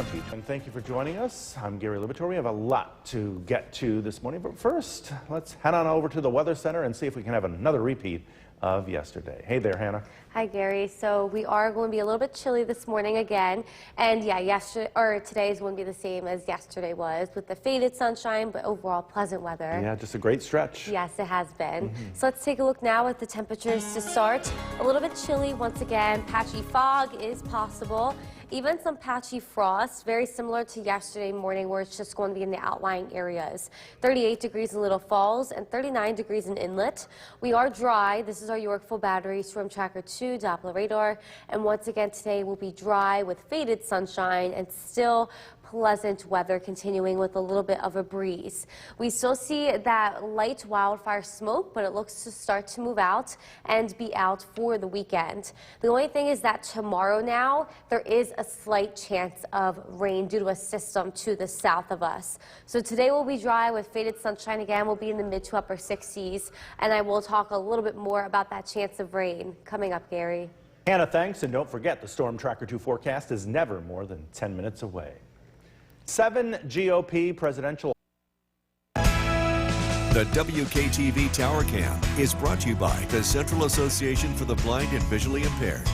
20. And thank you for joining us. I'm Gary Libator. We have a lot to get to this morning, but first, let's head on over to the Weather Center and see if we can have another repeat of yesterday. Hey there, Hannah. Hi, Gary. So we are going to be a little bit chilly this morning again, and yeah, today is going to be the same as yesterday was, with the faded sunshine, but overall pleasant weather. Yeah, just a great stretch. Yes, it has been. So let's take a look now at the temperatures to start. A little bit chilly once again. Patchy fog is possible. Even some patchy frost, very similar to yesterday morning, where it's just going to be in the outlying areas. 38 degrees in Little Falls and 39 degrees in Inlet. We are dry. This is our Yorkville Battery Storm Tracker 2 Doppler radar. And once again, today will be dry with faded sunshine and still pleasant weather continuing with a little bit of a breeze. We still see that light wildfire smoke, but it looks to start to move out and be out for the weekend. The only thing is that tomorrow now, there is a slight chance of rain due to a system to the south of us. So today will be dry with faded sunshine again. We'll be in the mid to upper 60s, and I will talk a little bit more about that chance of rain coming up, Gary. Hannah, thanks, and don't forget the Storm Tracker 2 forecast is never more than 10 minutes away. 7 GOP presidential. The WKTV Tower Cam is brought to you by the Central Association for the Blind and Visually Impaired.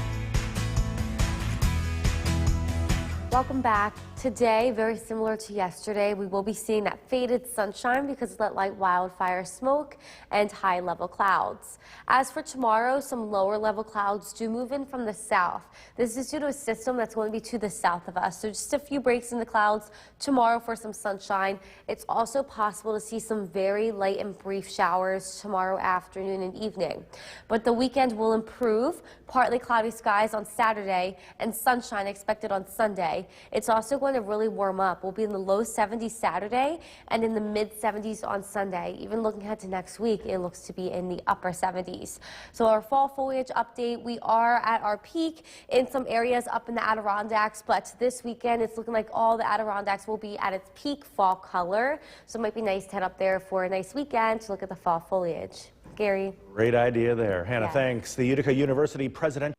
Welcome back. Today, very similar to yesterday, we will be seeing that faded sunshine because of that light wildfire smoke and high level clouds. As for tomorrow, some lower level clouds do move in from the south. This is due to a system that's going to be to the south of us. So just a few breaks in the clouds tomorrow for some sunshine. It's also possible to see some very light and brief showers tomorrow afternoon and evening. But the weekend will improve. Partly cloudy skies on Saturday and sunshine expected on Sunday. It's also going to really warm up. We'll be in the low 70s Saturday and in the mid 70s on Sunday. Even looking ahead to next week, it looks to be in the upper 70s. So our fall foliage update, we are at our peak in some areas up in the Adirondacks, but this weekend it's looking like all the Adirondacks will be at its peak fall color. So it might be nice to head up there for a nice weekend to look at the fall foliage. Gary. Great idea there. Hannah, thanks. The Utica University presidential.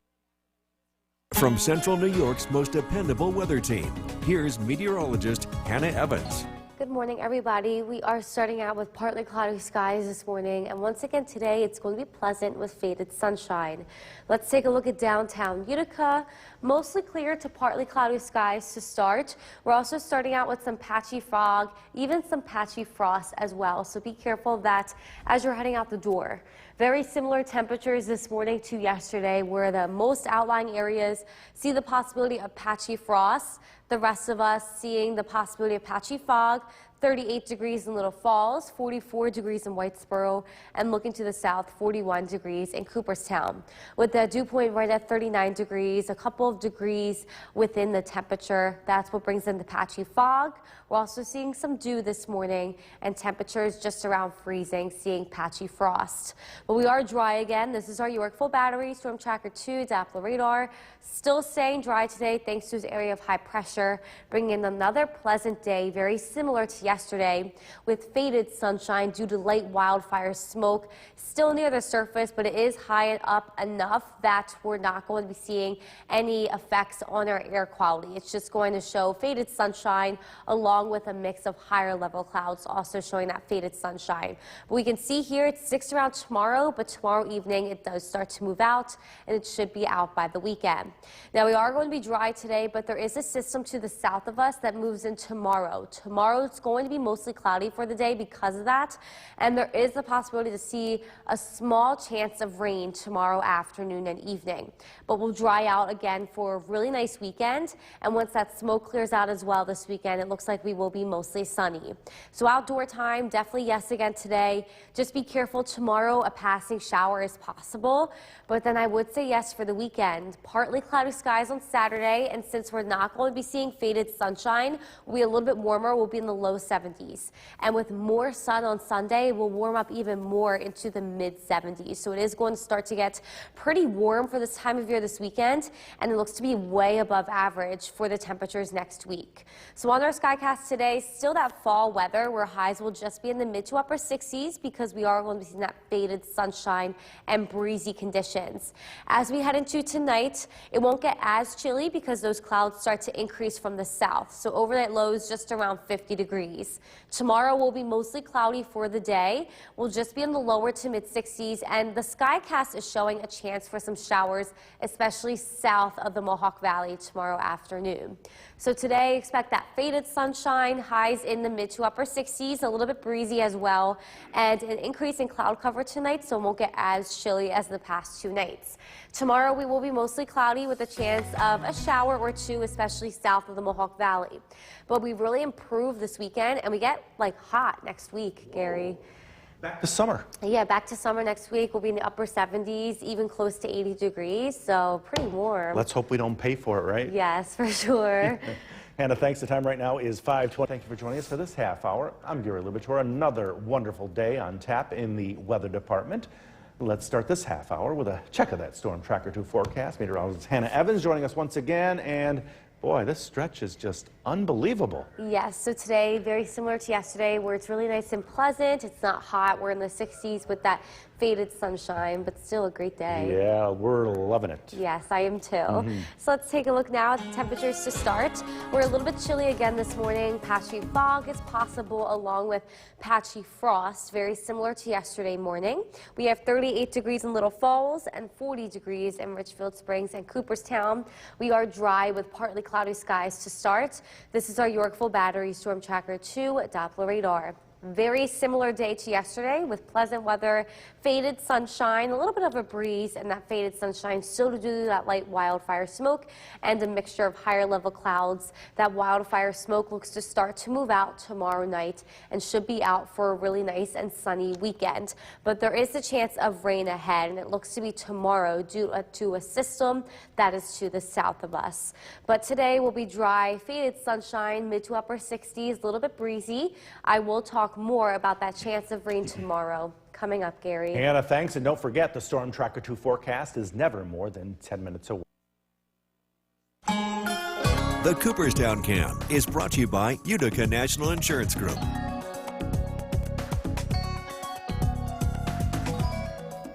From Central New York's most dependable weather team, here's meteorologist Hannah Evans. Good morning, everybody. We are starting out with partly cloudy skies this morning, and once again today it's going to be pleasant with faded sunshine. Let's take a look at downtown Utica. Mostly clear to partly cloudy skies to start. We're also starting out with some patchy fog, even some patchy frost as well, so be careful of that as you're heading out the door. Very similar temperatures this morning to yesterday, where the most outlying areas see the possibility of patchy frost. The rest of us seeing the possibility of patchy fog. 38 degrees in Little Falls, 44 degrees in Whitesboro, and looking to the south, 41 degrees in Cooperstown. With the dew point right at 39 degrees, a couple of degrees within the temperature. That's what brings in the patchy fog. We're also seeing some dew this morning and temperatures just around freezing, seeing patchy frost. But we are dry again. This is our Yorkville Battery Storm Tracker 2 Doppler radar. Still staying dry today thanks to this area of high pressure, bringing in another pleasant day, very similar to yesterday, with faded sunshine due to light wildfire smoke still near the surface, but it is high and up enough that we're not going to be seeing any effects on our air quality. It's just going to show faded sunshine along with a mix of higher level clouds also showing that faded sunshine. But we can see here it sticks around tomorrow, but tomorrow evening it does start to move out and it should be out by the weekend. Now we are going to be dry today, but there is a system to the south of us that moves in tomorrow. Tomorrow it's going to be mostly cloudy for the day because of that, and there is the possibility to see a small chance of rain tomorrow afternoon and evening. But we'll dry out again for a really nice weekend, and once that smoke clears out as well this weekend, it looks like we will be mostly sunny. So outdoor time, definitely yes again today. Just be careful tomorrow, a passing shower is possible, but then I would say yes for the weekend. Partly cloudy skies on Saturday, and since we're not going to be seeing faded sunshine, we'll be a little bit warmer. We'll be in the low 70s. And with more sun on Sunday, we'll warm up even more into the mid-70s. So it is going to start to get pretty warm for this time of year this weekend, and it looks to be way above average for the temperatures next week. So on our Skycast today, still that fall weather where highs will just be in the mid to upper 60s because we are going to be seeing that faded sunshine and breezy conditions. As we head into tonight, it won't get as chilly because those clouds start to increase from the south. So overnight lows just around 50 degrees. Tomorrow will be mostly cloudy for the day. We'll just be in the lower to mid 60s, and the Skycast is showing a chance for some showers, especially south of the Mohawk Valley tomorrow afternoon. So today, expect that faded sunshine, highs in the mid to upper 60s, a little bit breezy as well, and an increase in cloud cover tonight, so it won't get as chilly as the past 2 nights. Tomorrow, we will be mostly cloudy with a chance of a shower or two, especially south of the Mohawk Valley. But we really improve this weekend, and we get like hot next week, Gary. Back to summer. Yeah, back to summer next week. We'll be in the upper 70s, even close to 80 degrees, so pretty warm. Let's hope we don't pay for it, right? Yes, for sure. Hannah, thanks. The time right now is 5:20. Thank you for joining us for this half hour. I'm Gary Libator. Another wonderful day on tap in the weather department. Let's start this half hour with a check of that Storm Tracker 2 forecast. Meteorologist Hannah Evans joining us once again, and boy, this stretch is just unbelievable. Yes, so today, very similar to yesterday, where it's really nice and pleasant. It's not hot. We're in the 60s with that faded sunshine, but still a great day. Yeah, we're loving it. Yes, I am too. So let's take a look now at the temperatures to start. We're a little bit chilly again this morning. Patchy fog is possible along with patchy frost, very similar to yesterday morning. We have 38 degrees in Little Falls and 40 degrees in Richfield Springs and Cooperstown. We are dry with partly cloudy skies to start. This is our Yorkville Battery Storm Tracker 2 Doppler radar. Very similar day to yesterday with pleasant weather, faded sunshine, a little bit of a breeze, and that faded sunshine still to do that light wildfire smoke and a mixture of higher level clouds. That wildfire smoke looks to start to move out tomorrow night and should be out for a really nice and sunny weekend. But there is a chance of rain ahead, and it looks to be tomorrow due to a system that is to the south of us. But today will be dry, faded sunshine, mid to upper 60s, a little bit breezy. I will talk more about that chance of rain tomorrow. Coming up, Gary. Hannah, thanks. And don't forget, the Storm Tracker 2 forecast is never more than 10 minutes away. The Cooperstown Cam is brought to you by Utica National Insurance Group.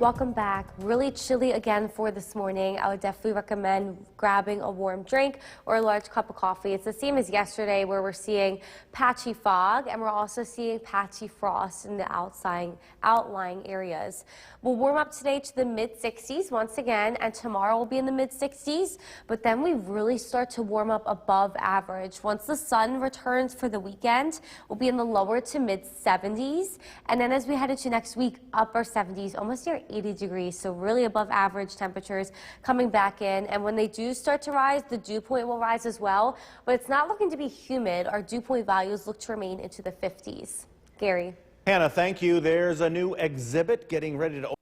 Welcome back. Really chilly again for this morning. I would definitely recommend grabbing a warm drink or a large cup of coffee. It's the same as yesterday where we're seeing patchy fog and we're also seeing patchy frost in the outlying areas. We'll warm up today to the mid-60s once again, and tomorrow will be in the mid-60s, but then we really start to warm up above average. Once the sun returns for the weekend, we'll be in the lower to mid-70s, and then as we head into next week, upper 70s, almost near 80 degrees, so really above average temperatures coming back in. And when they do start to rise, the dew point will rise as well, but it's not looking to be humid. Our dew point values look to remain into the 50s. Gary. Hannah, thank you. There's a new exhibit getting ready to open.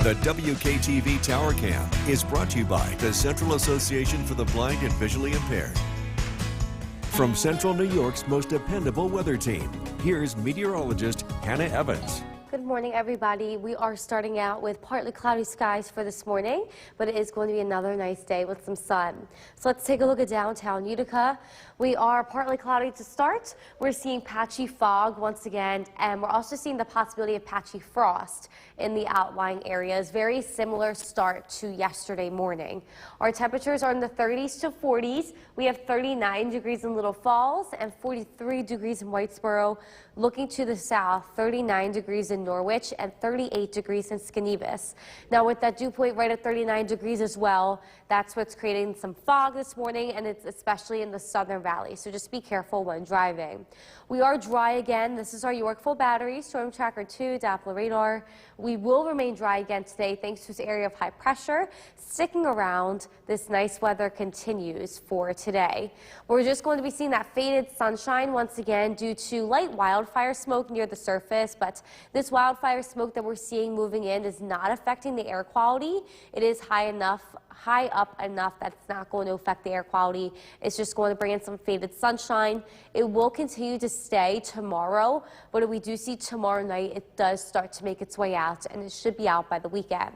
The WKTV Tower Cam is brought to you by the Central Association for the Blind and Visually Impaired. From Central New York's most dependable weather team, here's meteorologist Hannah Evans. Good morning, everybody. We are starting out with partly cloudy skies for this morning, but it is going to be another nice day with some sun. So let's take a look at downtown Utica. We are partly cloudy to start. We're seeing patchy fog once again, and we're also seeing the possibility of patchy frost in the outlying areas. Very similar start to yesterday morning. Our temperatures are in the 30s to 40s. We have 39 degrees in Little Falls and 43 degrees in Whitesboro. Looking to the south, 39 degrees in Norwich and 38 degrees in Skanevis. Now with that dew point right at 39 degrees as well, that's what's creating some fog this morning, and it's especially in the southern valley, so just be careful when driving. We are dry again. This is our Yorkville Battery Storm Tracker 2 Doppler radar. We will remain dry again today thanks to this area of high pressure sticking around. This nice weather continues for today. We're just going to be seeing that faded sunshine once again due to light wildfire smoke near the surface, but this wildfire smoke that we're seeing moving in is not affecting the air quality. It is high enough high up enough that it's not going to affect the air quality. It's just going to bring in some faded sunshine. It will continue to stay tomorrow, but if we do see tomorrow night, it does start to make its way out, and it should be out by the weekend.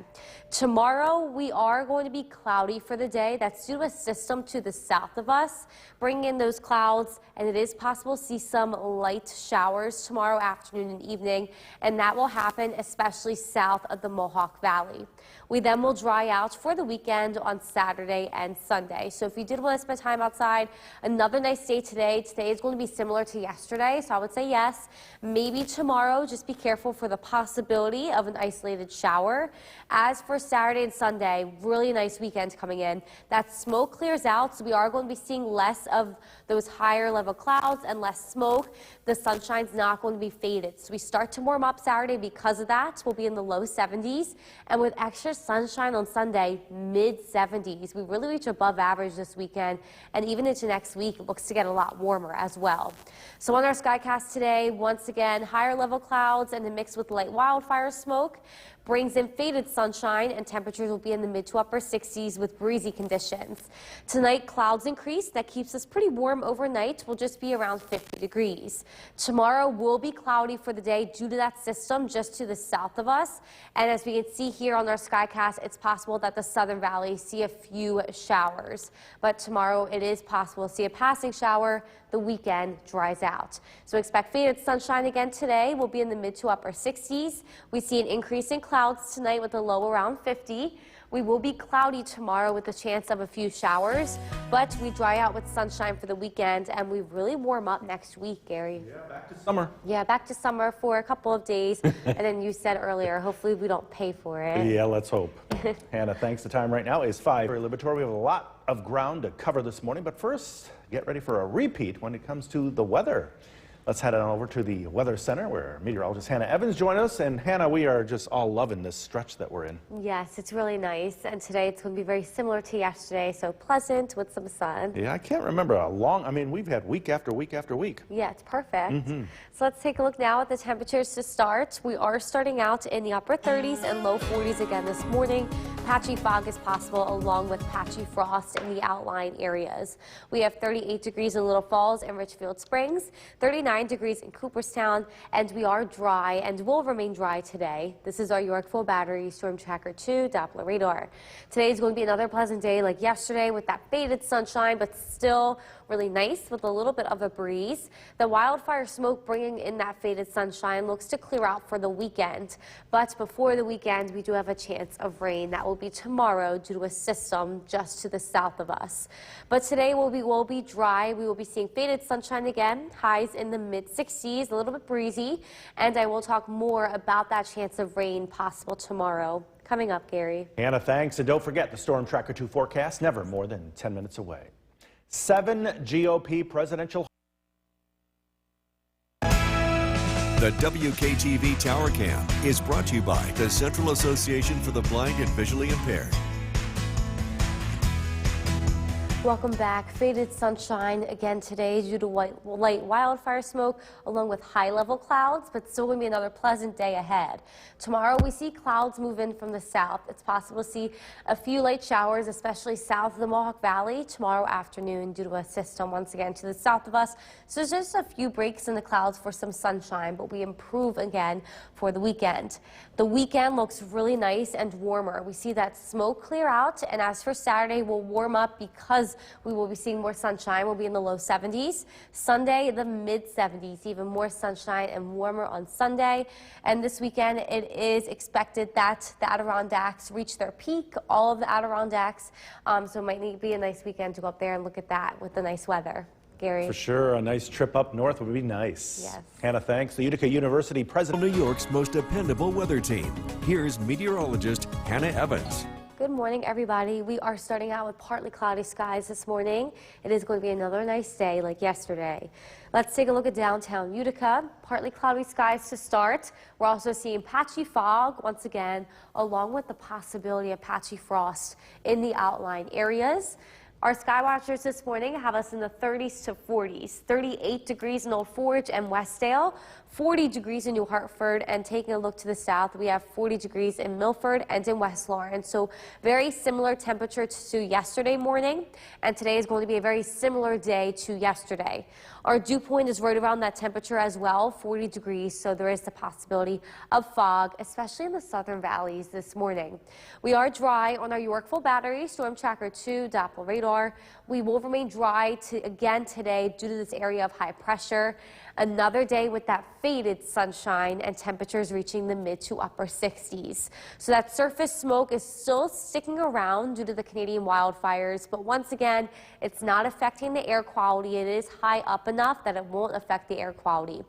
Tomorrow, we are going to be cloudy for the day. That's due to a system to the south of us, bringing in those clouds, and it is possible to see some light showers tomorrow afternoon and evening, and that will happen especially south of the Mohawk Valley. We then will dry out for the weekend on Saturday and Sunday. So if you did want to spend time outside, another nice day today. Today is going to be similar to yesterday, so I would say yes. Maybe tomorrow, just be careful for the possibility of an isolated shower. As for Saturday and Sunday, really nice weekend coming in. That smoke clears out, so we are going to be seeing less of those higher level clouds and less smoke. The sunshine's not going to be faded. So we start to warm up Saturday because of that. We'll be in the low 70s, and with extra sunshine on Sunday, mid 70s. We really reach above average this weekend, and even into next week, it looks to get a lot warmer as well. So on our Skycast today, once again, higher level clouds and then mixed with light wildfire smoke brings in faded sunshine, and temperatures will be in the mid to upper 60s with breezy conditions. Tonight, clouds increase. That keeps us pretty warm overnight. We'll just be around 50 degrees. Tomorrow will be cloudy for the day due to that system just to the south of us. And as we can see here on our Skycast, it's possible that the Southern Valley see a few showers. But tomorrow, it is possible to see a passing shower. The weekend dries out. So expect faded sunshine again today. We'll be in the mid to upper 60s. We see an increase in clouds tonight with a low around 50. We will be cloudy tomorrow with a chance of a few showers, but we dry out with sunshine for the weekend, and we really warm up next week, Gary. Yeah, back to summer. Yeah, back to summer for a couple of days. And then you said earlier, hopefully we don't pay for it. Yeah, let's hope. Hannah, thanks. The time right now is 5. Gary Libator, we have a lot of ground to cover this morning, but first, get ready for a repeat when it comes to the weather. Let's head on over to the Weather Center where meteorologist Hannah Evans joins us. And Hannah, we are just all loving this stretch that we're in. Yes, it's really nice. And today it's going to be very similar to yesterday, so pleasant with some sun. Yeah, I can't remember we've had week after week after week. Yeah, it's perfect. So let's take a look now at the temperatures to start. We are starting out in the upper 30s and low 40s again this morning. Patchy fog is possible along with patchy frost in the outlying areas. We have 38 degrees in Little Falls and Richfield Springs, 39 degrees in Cooperstown, and we are dry and will remain dry today. This is our Yorkville Battery Storm Tracker 2 Doppler radar. Today is going to be another pleasant day like yesterday with that faded sunshine, but still really nice with a little bit of a breeze. The wildfire smoke bringing in that faded sunshine looks to clear out for the weekend, but before the weekend we do have a chance of rain. That will be tomorrow due to a system just to the south of us. But today will be dry. We will be seeing faded sunshine again, highs in the mid 60s, a little bit breezy, and I will talk more about that chance of rain possible tomorrow. Coming up, Gary. Hannah, thanks. And don't forget the Storm Tracker 2 forecast, never more than 10 minutes away. 7 GOP presidential. The WKTV Tower Cam is brought to you by the Central Association for the Blind and Visually Impaired. Welcome back. Faded sunshine again today due to light wildfire smoke along with high-level clouds, but still going to be another pleasant day ahead. Tomorrow we see clouds move in from the south. It's possible to see a few light showers, especially south of the Mohawk Valley tomorrow afternoon due to a system once again to the south of us. So there's just a few breaks in the clouds for some sunshine, but we improve again for the weekend. The weekend looks really nice and warmer. We see that smoke clear out, and as for Saturday, we'll warm up because we will be seeing more sunshine. We'll be in the low 70s. Sunday, the mid 70s, even more sunshine and warmer on Sunday. And this weekend, it is expected that the Adirondacks reach their peak, all of the Adirondacks. So it might be a nice weekend to go up there and look at that with the nice weather. Gary. For sure, a nice trip up north would be nice. Yes. Hannah, thanks. The Utica University president. New York's most dependable weather team. Here's meteorologist Hannah Evans. Good morning, everybody. We are starting out with partly cloudy skies this morning. It is going to be another nice day like yesterday. Let's take a look at downtown Utica. Partly cloudy skies to start. We're also seeing patchy fog once again, along with the possibility of patchy frost in the outlying areas. Our sky watchers this morning have us in the 30s to 40s, 38 degrees in Old Forge and Westdale, 40 degrees in New Hartford, and taking a look to the south, we have 40 degrees in Milford and in West Lawrence. So very similar temperature to yesterday morning, and today is going to be a very similar day to yesterday. Our dew point is right around that temperature as well, 40 degrees, so there is the possibility of fog, especially in the southern valleys this morning. We are dry on our Yorkville Battery, Storm Tracker 2, Doppler radar. We will remain dry again today due to this area of high pressure. Another day with that faded sunshine and temperatures reaching the mid to upper 60s. So that surface smoke is still sticking around due to the Canadian wildfires, but once again, it's not affecting the air quality. It is high up enough that it won't affect the air quality.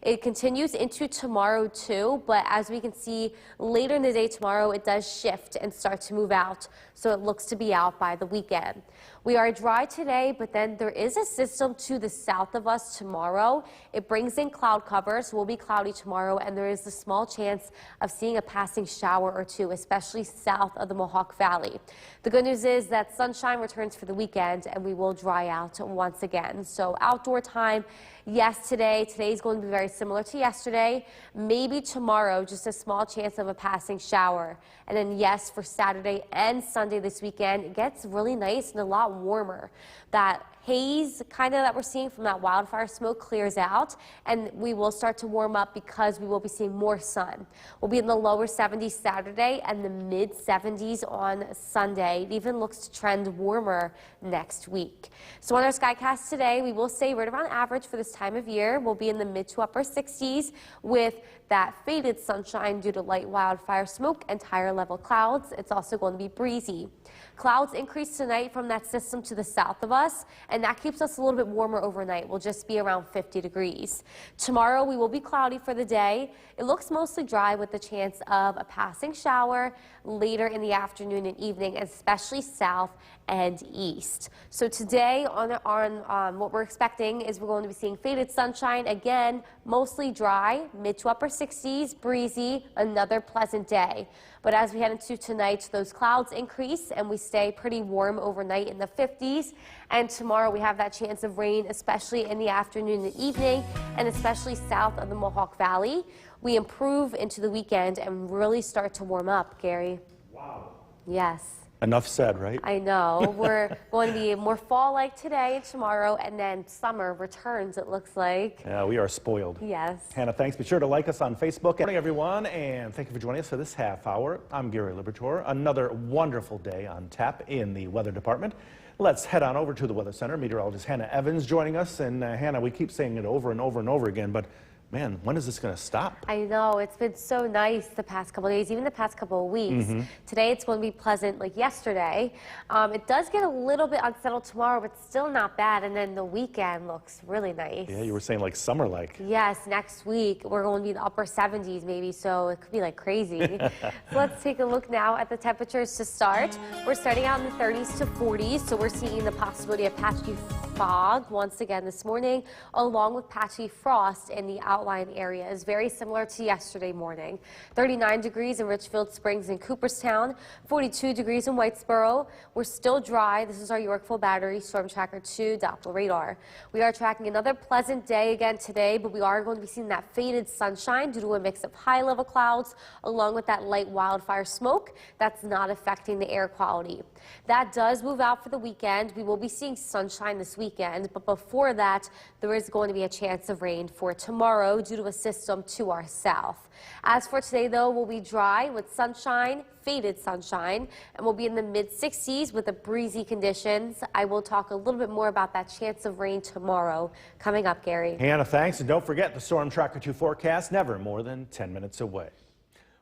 It continues into tomorrow too, but as we can see later in the day tomorrow, it does shift and start to move out. So it looks to be out by the weekend. We are dry today, but then there is a system to the south of us tomorrow. It brings in cloud cover, so we'll be cloudy tomorrow, and there is a small chance of seeing a passing shower or two, especially south of the Mohawk Valley. The good news is that sunshine returns for the weekend, and we will dry out once again. So outdoor time, yes, today's going to be very similar to yesterday. Maybe tomorrow, just a small chance of a passing shower. And then yes, for Saturday and Sunday this weekend, it gets really nice and a lot warmer. That haze kind of that we're seeing from that wildfire smoke clears out, and we will start to warm up because we will be seeing more sun. We'll be in the lower 70s Saturday and the mid 70s on Sunday. It even looks to trend warmer next week. So on our Skycast today, we will stay right around average for this time of year. We'll be in the mid to upper 60s with that faded sunshine due to light wildfire smoke and higher level clouds. It's also going to be breezy. Clouds increase tonight from that system to the south of us, and that keeps us a little bit warmer overnight. We'll just be around 50 degrees. Tomorrow we will be cloudy for the day. It looks mostly dry with the chance of a passing shower later in the afternoon and evening, especially south and east. So today on what we're expecting is we're going to be seeing faded sunshine again, mostly dry, mid to upper 60s, breezy, another pleasant day. But as we head into tonight, those clouds increase and we stay pretty warm overnight in the 50s. And tomorrow we have that chance of rain, especially in the afternoon and evening, and especially south of the Mohawk Valley. We improve into the weekend and really start to warm up, Gary. Wow. Yes. Enough said, right? I know. We're going to be more fall-like today and tomorrow, and then summer returns, it looks like. Yeah, we are spoiled. Yes. Hannah, thanks. Be sure to like us on Facebook. Good morning, everyone, and thank you for joining us for this half hour. I'm Gary Liberatore. Another wonderful day on tap in the weather department. Let's head on over to the Weather Center. Meteorologist Hannah Evans joining us. And Hannah, we keep saying it over and over and over again, but man, when is this going to stop? I know. It's been so nice the past couple of days, even the past couple of weeks. Today it's going to be pleasant like yesterday. It does get a little bit unsettled tomorrow, but still not bad. And then the weekend looks really nice. Yeah, you were saying like summer-like. Yes, next week we're going to be in the upper 70s maybe, so it could be like crazy. So let's take a look now at the temperatures to start. We're starting out in the 30s to 40s, so we're seeing the possibility of patchy fog once again this morning, along with patchy frost in the outlying areas, very similar to yesterday morning. 39 degrees in Richfield Springs and Cooperstown, 42 degrees in Whitesboro. We're still dry. This is our Yorkville Battery Storm Tracker 2 Doppler radar. We are tracking another pleasant day again today, but we are going to be seeing that faded sunshine due to a mix of high level clouds along with that light wildfire smoke that's not affecting the air quality. That does move out for the weekend. We will be seeing sunshine this weekend, but before that, there is going to be a chance of rain for tomorrow due to a system to our south. As for today, though, we'll be dry with sunshine, faded sunshine, and we'll be in the mid-60s with the breezy conditions. I will talk a little bit more about that chance of rain tomorrow coming up, Gary. Hannah, thanks. And don't forget the Storm Tracker 2 forecast, never more than 10 minutes away.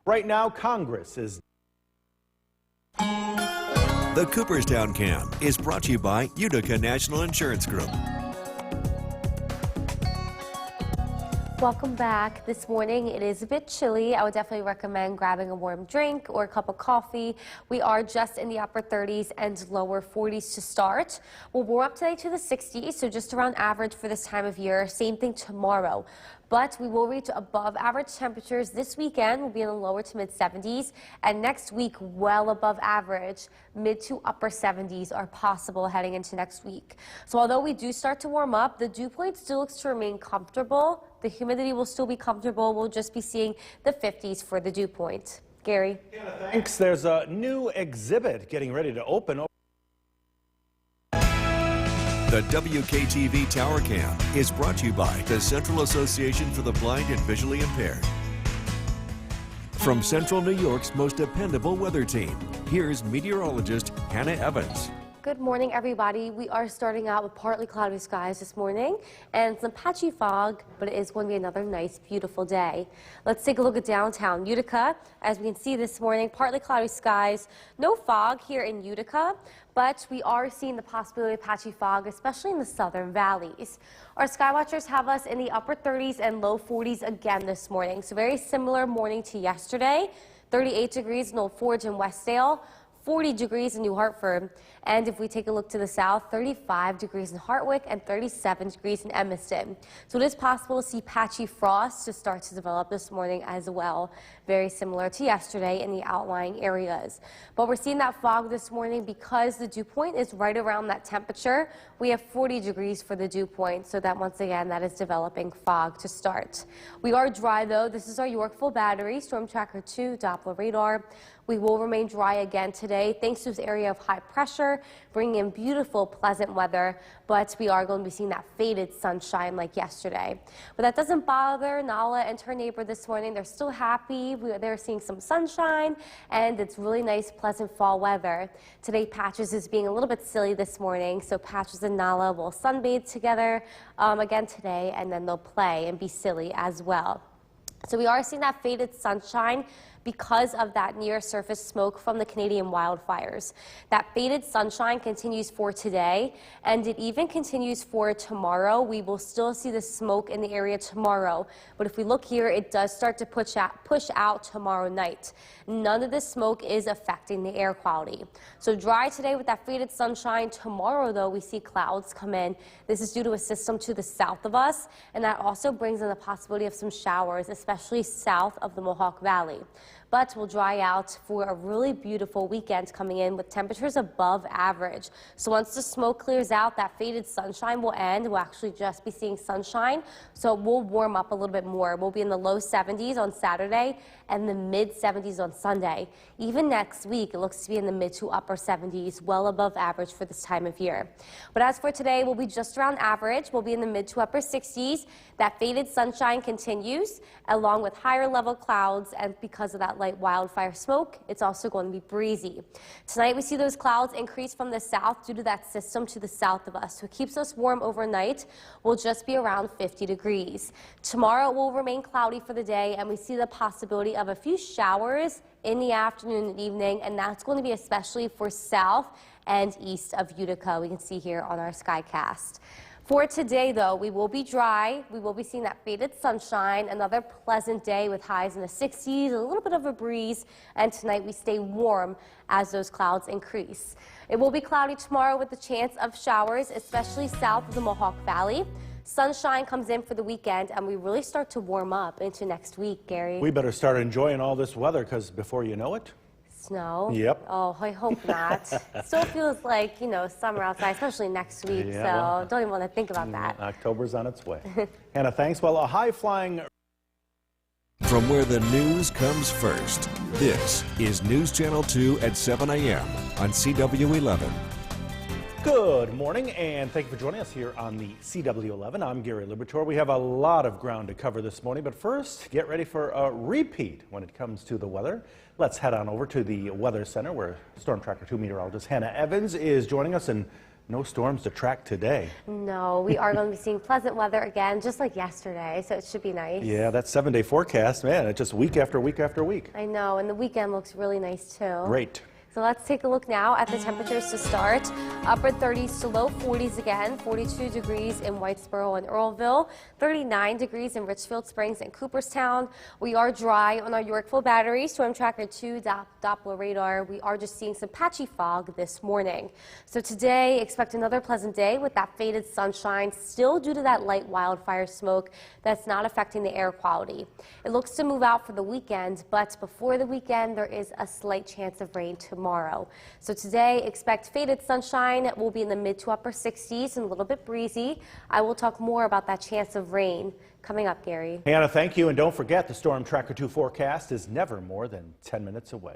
Right now, Congress is... The Cooperstown Cam is brought to you by Utica National Insurance Group. Welcome back. This morning it is a bit chilly. I would definitely recommend grabbing a warm drink or a cup of coffee. We are just in the upper 30s and lower 40s to start. We'll warm up today to the 60s, so just around average for this time of year. Same thing tomorrow. But we will reach above average temperatures this weekend. We'll be in the lower to mid 70s, and next week well above average. Mid to upper 70s are possible heading into next week. So although we do start to warm up, the dew point still looks to remain comfortable. The humidity will still be comfortable. We'll just be seeing the 50s for the dew point. Gary. Thanks. There's a new exhibit getting ready to open. The WKTV Tower Cam is brought to you by the Central Association for the Blind and Visually Impaired. From Central New York's most dependable weather team, here's meteorologist Hannah Evans. Good morning, everybody. We are starting out with partly cloudy skies this morning and some patchy fog, but it is going to be another nice, beautiful day. Let's take a look at downtown Utica. As we can see this morning, partly cloudy skies, no fog here in Utica, but we are seeing the possibility of patchy fog, especially in the southern valleys. Our sky watchers have us in the upper 30s and low 40s again this morning, so very similar morning to yesterday. 38 degrees in Old Forge and Westdale. 40 degrees in New Hartford. And if we take a look to the south, 35 degrees in Hartwick and 37 degrees in Evanston. So it is possible to see patchy frost to start to develop this morning as well. Very similar to yesterday in the outlying areas. But we're seeing that fog this morning because the dew point is right around that temperature. We have 40 degrees for the dew point, so that once again, that is developing fog to start. We are dry though. This is our Yorkville battery, Storm Tracker 2 Doppler radar. We will remain dry again today thanks to this area of high pressure, bringing in beautiful, pleasant weather, but we are going to be seeing that faded sunshine like yesterday. But that doesn't bother Nala and her neighbor this morning. They're still happy. They're seeing some sunshine, and it's really nice, pleasant fall weather. Today, Patches is being a little bit silly this morning, so Patches and Nala will sunbathe together again today, and then they'll play and be silly as well. So we are seeing that faded sunshine because of that near surface smoke from the Canadian wildfires. That faded sunshine continues for today, and it even continues for tomorrow. We will still see the smoke in the area tomorrow, but if we look here, it does start to push out tomorrow night. None of this smoke is affecting the air quality. So dry today with that faded sunshine. Tomorrow, though, we see clouds come in. This is due to a system to the south of us, and that also brings in the possibility of some showers, especially south of the Mohawk Valley. But we'll dry out for a really beautiful weekend coming in with temperatures above average. So once the smoke clears out, that faded sunshine will end. We'll actually just be seeing sunshine, so we'll warm up a little bit more. We'll be in the low 70s on Saturday and the mid 70s on Sunday. Even next week, it looks to be in the mid to upper 70s, well above average for this time of year. But as for today, we'll be just around average. We'll be in the mid to upper 60s. That faded sunshine continues along with higher level clouds, and because of that light wildfire smoke, it's also going to be breezy. Tonight we see those clouds increase from the south due to that system to the south of us, so it keeps us warm overnight. We'll just be around 50 degrees. Tomorrow it will remain cloudy for the day, and we see the possibility of a few showers in the afternoon and evening, and that's going to be especially for south and east of Utica. We can see here on our Skycast. For today, though, we will be dry. We will be seeing that faded sunshine, another pleasant day with highs in the 60s, a little bit of a breeze, and tonight we stay warm as those clouds increase. It will be cloudy tomorrow with the chance of showers, especially south of the Mohawk Valley. Sunshine comes in for the weekend, and we really start to warm up into next week, Gary. We better start enjoying all this weather, because before you know it, snow. Yep. Oh, I hope not. Still feels like, you know, summer outside, especially next week. Yeah, so well, don't even want to think about that. October's on its way. Hannah, thanks. Well, a high-flying... From where the news comes first, this is News Channel 2 at 7 a.m. on CW11. Good morning, and thank you for joining us here on the CW11. I'm Gary Liberatore. We have a lot of ground to cover this morning, but first, get ready for a repeat when it comes to the weather. Let's head on over to the Weather Center, where Storm Tracker 2 meteorologist Hannah Evans is joining us, and no storms to track today. No, we are going to be seeing pleasant weather again, just like yesterday, so it should be nice. Yeah, that 7-day forecast, man, it's just week after week after week. I know, and the weekend looks really nice, too. Great. So let's take a look now at the temperatures to start. Upper 30s to low 40s again, 42 degrees in Whitesboro and Earlville, 39 degrees in Richfield Springs and Cooperstown. We are dry on our Yorkville Battery, Storm Tracker 2 Doppler radar. We are just seeing some patchy fog this morning. So today, expect another pleasant day with that faded sunshine, still due to that light wildfire smoke that's not affecting the air quality. It looks to move out for the weekend, but before the weekend, there is a slight chance of rain tomorrow. So today, expect faded sunshine. It will be in the mid to upper 60s and a little bit breezy. I will talk more about that chance of rain coming up, Gary. Hannah, thank you. And don't forget, the Storm Tracker 2 forecast is never more than 10 minutes away.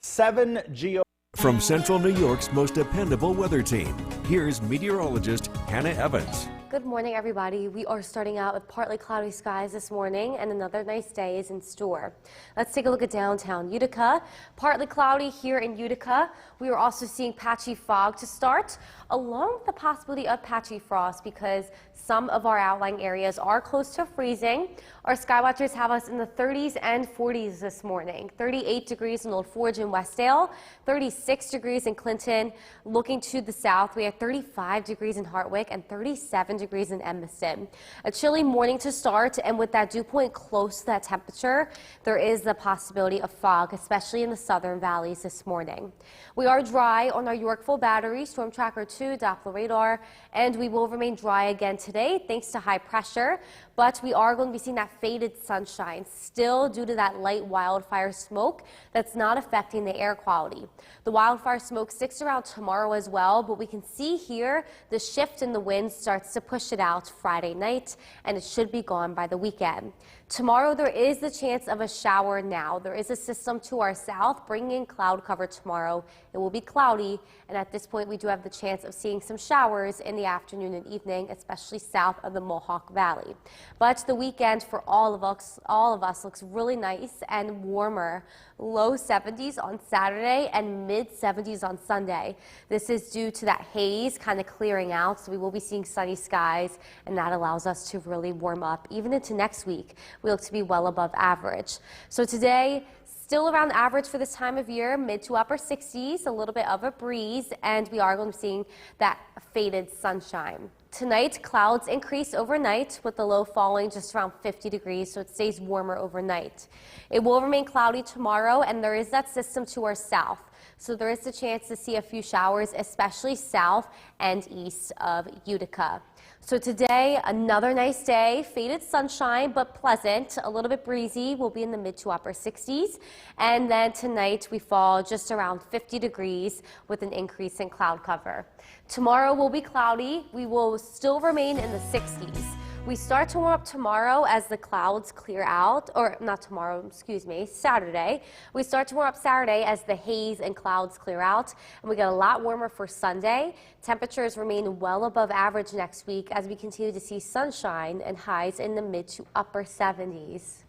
7 Geo. From Central New York's most dependable weather team, here's meteorologist Hannah Evans. Good morning, everybody. We are starting out with partly cloudy skies this morning, and another nice day is in store. Let's take a look at downtown Utica. Partly cloudy here in Utica. We are also seeing patchy fog to start, along with the possibility of patchy frost because some of our outlying areas are close to freezing. Our skywatchers have us in the 30s and 40s this morning. 38 degrees in Old Forge and Westdale, 36 degrees in Clinton. Looking to the south, we have 35 degrees in Hartwick and 37 degrees in Evanston. A chilly morning to start, and with that dew point close to that temperature, there is the possibility of fog, especially in the southern valleys this morning. We are dry on our Yorkville Battery, Storm Tracker 2 Doppler radar, and we will remain dry again today thanks to high pressure, but we are going to be seeing that faded sunshine still due to that light wildfire smoke that's not affecting the air quality. The wildfire smoke sticks around tomorrow as well, but we can see here the shift in the wind starts to push it out Friday night, and it should be gone by the weekend. Tomorrow there is the chance of a shower now. There is a system to our south bringing cloud cover tomorrow. It will be cloudy, and at this point we do have the chance of seeing some showers in the afternoon and evening, especially south of the Mohawk Valley. But the weekend for all of us looks really nice and warmer. Low 70s on Saturday and mid 70s on Sunday. This is due to that haze kind of clearing out, so we will be seeing sunny skies, and that allows us to really warm up. Even into next week, we look to be well above average. So today, still around average for this time of year, mid to upper 60s, a little bit of a breeze, and we are going to be seeing that faded sunshine. Tonight, clouds increase overnight with the low falling just around 50 degrees, so it stays warmer overnight. It will remain cloudy tomorrow, and there is that system to our south. So there is the chance to see a few showers, especially south and east of Utica. So today, another nice day, faded sunshine, but pleasant, a little bit breezy. We'll be in the mid to upper 60s. And then tonight, we fall just around 50 degrees with an increase in cloud cover. Tomorrow will be cloudy. We will still remain in the 60s. We start to warm up tomorrow as the clouds clear out, or not tomorrow, excuse me, Saturday. We start to warm up Saturday as the haze and clouds clear out, and we get a lot warmer for Sunday. Temperatures remain well above average next week as we continue to see sunshine and highs in the mid to upper 70s.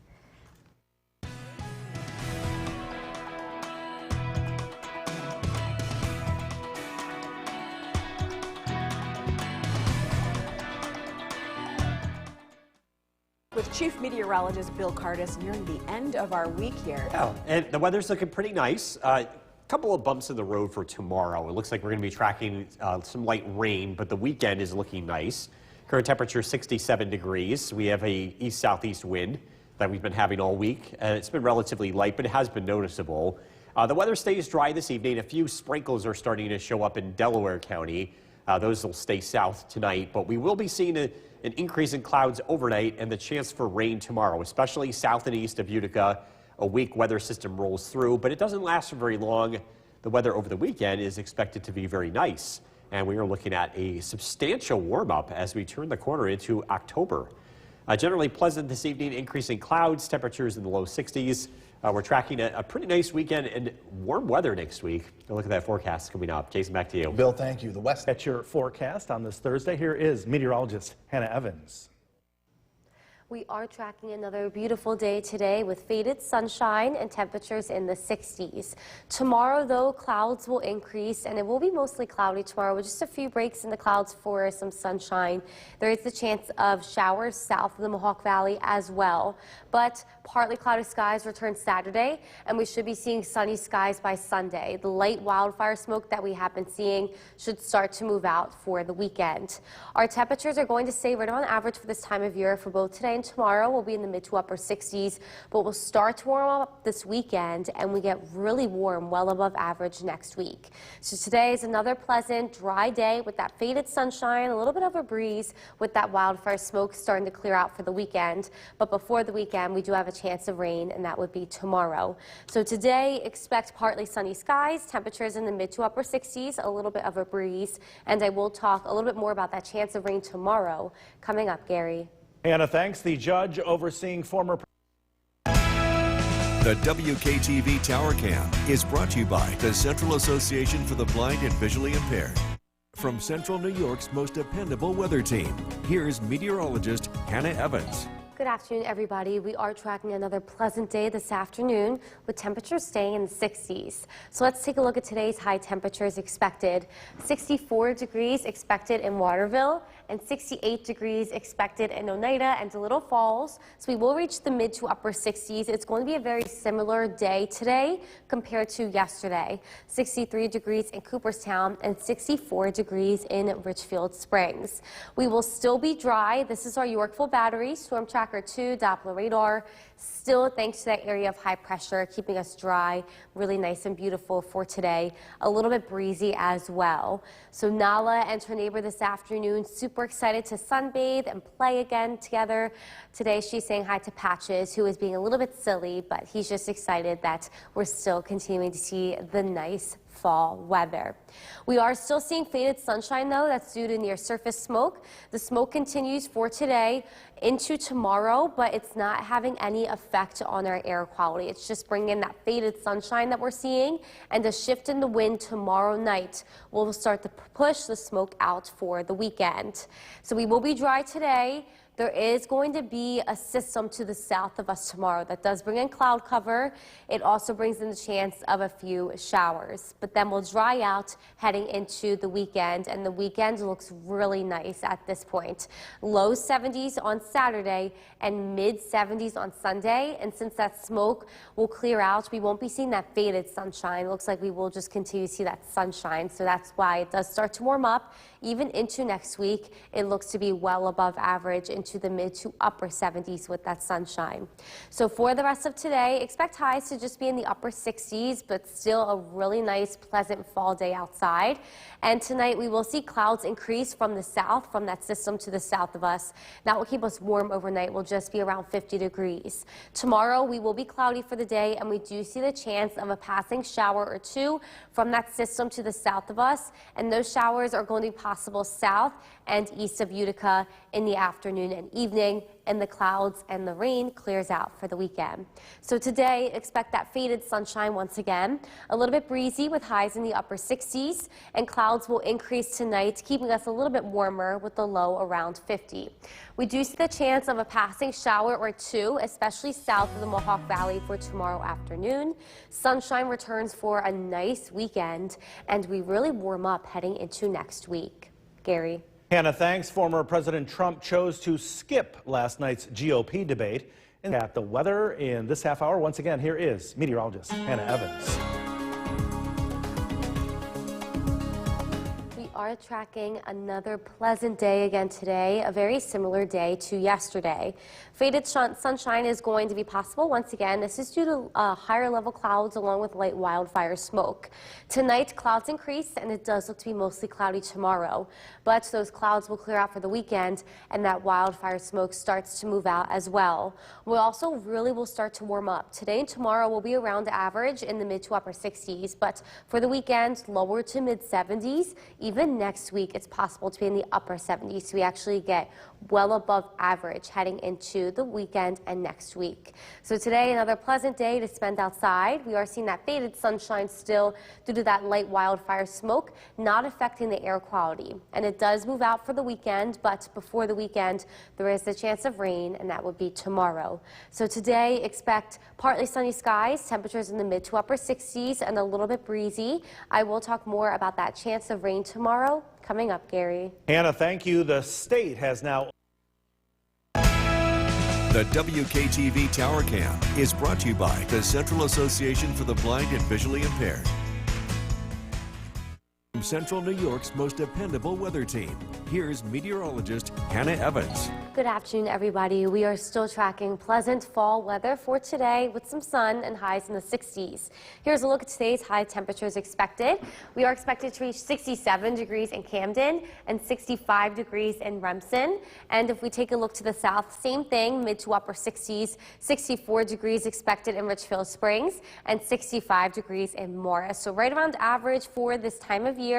With Chief Meteorologist Bill Cardis nearing the end of our week here. Yeah, and the weather's looking pretty nice. Couple of bumps in the road for tomorrow. It looks like we're going to be tracking some light rain, but the weekend is looking nice. Current temperature 67 degrees. We have a east-southeast wind that we've been having all week. It's been relatively light, but it has been noticeable. The weather stays dry this evening. A few sprinkles are starting to show up in Delaware County. Those will stay south tonight, but we will be seeing an increase in clouds overnight and the chance for rain tomorrow, especially south and east of Utica. A weak weather system rolls through, but it doesn't last for very long. The weather over the weekend is expected to be very nice, and we are looking at a substantial warm-up as we turn the corner into October. Generally pleasant this evening, increasing clouds, temperatures in the low 60s. We're tracking a pretty nice weekend and warm weather next week. A look at that forecast coming up. Jason, back to you. Bill, thank you. The West. At your forecast on this Thursday, here is meteorologist Hannah Evans. We are tracking another beautiful day today with faded sunshine and temperatures in the 60s. Tomorrow, though, clouds will increase and it will be mostly cloudy tomorrow with just a few breaks in the clouds for some sunshine. There is the chance of showers south of the Mohawk Valley as well. But partly cloudy skies return Saturday and we should be seeing sunny skies by Sunday. The light wildfire smoke that we have been seeing should start to move out for the weekend. Our temperatures are going to stay right on average for this time of year for both today and tomorrow. We'll be in the mid to upper 60s, but we'll start to warm up this weekend and we get really warm, well above average next week. So today is another pleasant, dry day with that faded sunshine, a little bit of a breeze with that wildfire smoke starting to clear out for the weekend. But before the weekend, we do have a chance of rain, and that would be tomorrow. So today, expect partly sunny skies, temperatures in the mid to upper 60s, a little bit of a breeze, and I will talk a little bit more about that chance of rain tomorrow coming up, Gary. Hannah, thanks. The judge overseeing former The WKTV Tower Cam is brought to you by the Central Association for the Blind and Visually Impaired. From Central New York's most dependable weather team, here's meteorologist Hannah Evans. Good afternoon, everybody. We are tracking another pleasant day this afternoon with temperatures staying in the 60s. So let's take a look at today's high temperatures expected. 64 degrees expected in Waterville and 68 degrees expected in Oneida and Little Falls. So we will reach the mid to upper 60s. It's going to be a very similar day today compared to yesterday. 63 degrees in Cooperstown and 64 degrees in Richfield Springs. We will still be dry. This is our Yorkville Battery Storm Tracker 2 Doppler radar. Still, thanks to that area of high pressure, keeping us dry, really nice and beautiful for today. A little bit breezy as well. So Nala and her neighbor this afternoon, super excited to sunbathe and play again together. Today, she's saying hi to Patches, who is being a little bit silly, but he's just excited that we're still continuing to see the nice fall weather. We are still seeing faded sunshine, though. That's due to near surface smoke. The smoke continues for today into tomorrow, but it's not having any effect on our air quality. It's just bringing in that faded sunshine that we're seeing, and a shift in the wind tomorrow night will start to push the smoke out for the weekend. So we will be dry today. There is going to be a system to the south of us tomorrow that does bring in cloud cover. It also brings in the chance of a few showers, but then we'll dry out heading into the weekend, and the weekend looks really nice at this point. Low 70s on Saturday and mid 70s on Sunday, and since that smoke will clear out, we won't be seeing that faded sunshine. It looks like we will just continue to see that sunshine, so that's why it does start to warm up. Even into next week, it looks to be well above average into the mid to upper 70s with that sunshine. So for the rest of today, expect highs to just be in the upper 60s, but still a really nice, pleasant fall day outside. And tonight we will see clouds increase from the south, from that system to the south of us. That will keep us warm overnight. We'll just be around 50 degrees. Tomorrow we will be cloudy for the day, and we do see the chance of a passing shower or two from that system to the south of us. And those showers are going to be possible south and east of Utica in the afternoon and evening, and the clouds and the rain clears out for the weekend. So today, expect that faded sunshine once again. A little bit breezy with highs in the upper 60s, and clouds will increase tonight, keeping us a little bit warmer with the low around 50. We do see the chance of a passing shower or two, especially south of the Mohawk Valley for tomorrow afternoon. Sunshine returns for a nice weekend, and we really warm up heading into next week. Gary. Hannah, thanks. Former President Trump chose to skip last night's GOP debate. And at the weather in this half hour, once again, here is meteorologist Hannah Evans. We are tracking another pleasant day again today, a very similar day to yesterday. Faded sunshine is going to be possible once again. This is due to higher level clouds along with light wildfire smoke. Tonight, clouds increase, and it does look to be mostly cloudy tomorrow. But those clouds will clear out for the weekend, and that wildfire smoke starts to move out as well. We also really will start to warm up. Today and tomorrow will be around average in the mid to upper 60s, but for the weekend, lower to mid 70s. Even next week, it's possible to be in the upper 70s. So we actually get well above average heading into the weekend and next week. So today, another pleasant day to spend outside. We are seeing that faded sunshine still due to that light wildfire smoke not affecting the air quality. And it does move out for the weekend, but before the weekend, there is a chance of rain, and that would be tomorrow. So today, expect partly sunny skies, temperatures in the mid to upper 60s, and a little bit breezy. I will talk more about that chance of rain tomorrow coming up, Gary. Hannah, thank you. The state has now... The WKTV Tower Cam is brought to you by the Central Association for the Blind and Visually Impaired. From Central New York's most dependable weather team, here's meteorologist Hannah Evans. Good afternoon, everybody. We are still tracking pleasant fall weather for today with some sun and highs in the 60s. Here's a look at today's high temperatures expected. We are expected to reach 67 degrees in Camden and 65 degrees in Remsen. And if we take a look to the south, same thing, mid to upper 60s, 64 degrees expected in Richfield Springs and 65 degrees in Morris. So right around average for this time of year.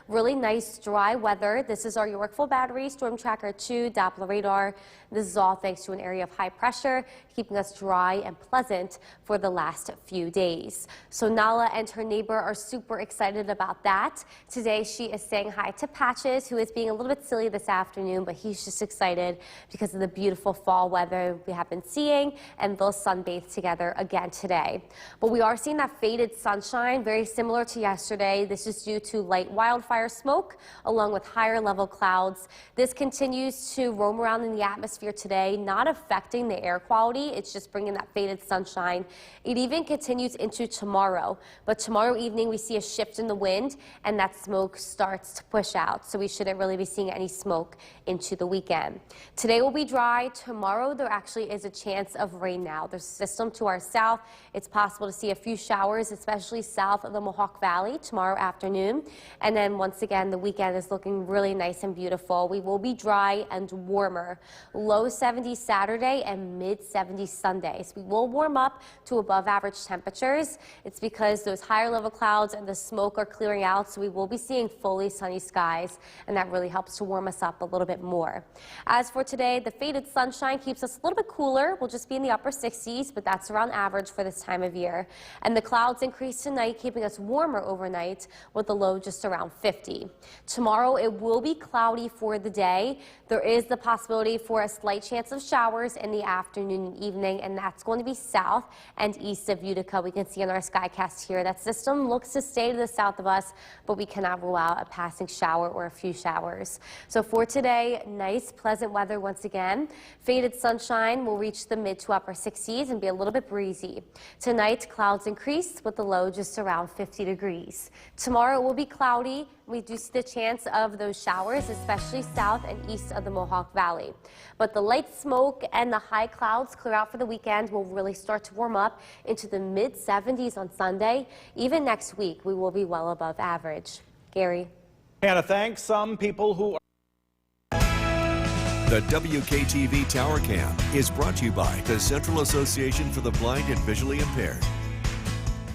Really nice dry weather. This is our Yorkville Battery Storm Tracker 2 Doppler radar. This is all thanks to an area of high pressure, keeping us dry and pleasant for the last few days. So Nala and her neighbor are super excited about that. Today she is saying hi to Patches, who is being a little bit silly this afternoon, but he's just excited because of the beautiful fall weather we have been seeing, and they'll sunbathe together again today. But we are seeing that faded sunshine, very similar to yesterday. This is due to light wildfire smoke along with higher level clouds. This continues to roam around in the atmosphere today, not affecting the air quality. It's just bringing that faded sunshine. It even continues into tomorrow, but tomorrow evening we see a shift in the wind and that smoke starts to push out, so we shouldn't really be seeing any smoke into the weekend. Today will be dry. Tomorrow there actually is a chance of rain now. There's a system to our south. It's possible to see a few showers, especially south of the Mohawk Valley tomorrow afternoon. And then once again, the weekend is looking really nice and beautiful. We will be dry and warmer. Low 70s Saturday and mid 70s Sunday. So we will warm up to above average temperatures. It's because those higher level clouds and the smoke are clearing out, so we will be seeing fully sunny skies, and that really helps to warm us up a little bit more. As for today, the faded sunshine keeps us a little bit cooler. We'll just be in the upper 60s, but that's around average for this time of year. And the clouds increase tonight, keeping us warmer overnight with the low just around 50. Tomorrow it will be cloudy for the day. There is the possibility for a slight chance of showers in the afternoon and evening, and that's going to be south and east of Utica. We can see on our skycast here that system looks to stay to the south of us, but we cannot rule out a passing shower or a few showers. So for today, nice pleasant weather once again. Faded sunshine will reach the mid to upper 60s and be a little bit breezy. Tonight clouds increase with the low just around 50 degrees. Tomorrow it will be cloudy. We do see the chance of those showers, especially south and east of the Mohawk Valley. But the light smoke and the high clouds clear out for the weekend. Will really start to warm up into the mid 70s on Sunday. Even next week, we will be well above average. Gary. Hannah, thanks. Some people who The WKTV Tower Cam is brought to you by the Central Association for the Blind and Visually Impaired.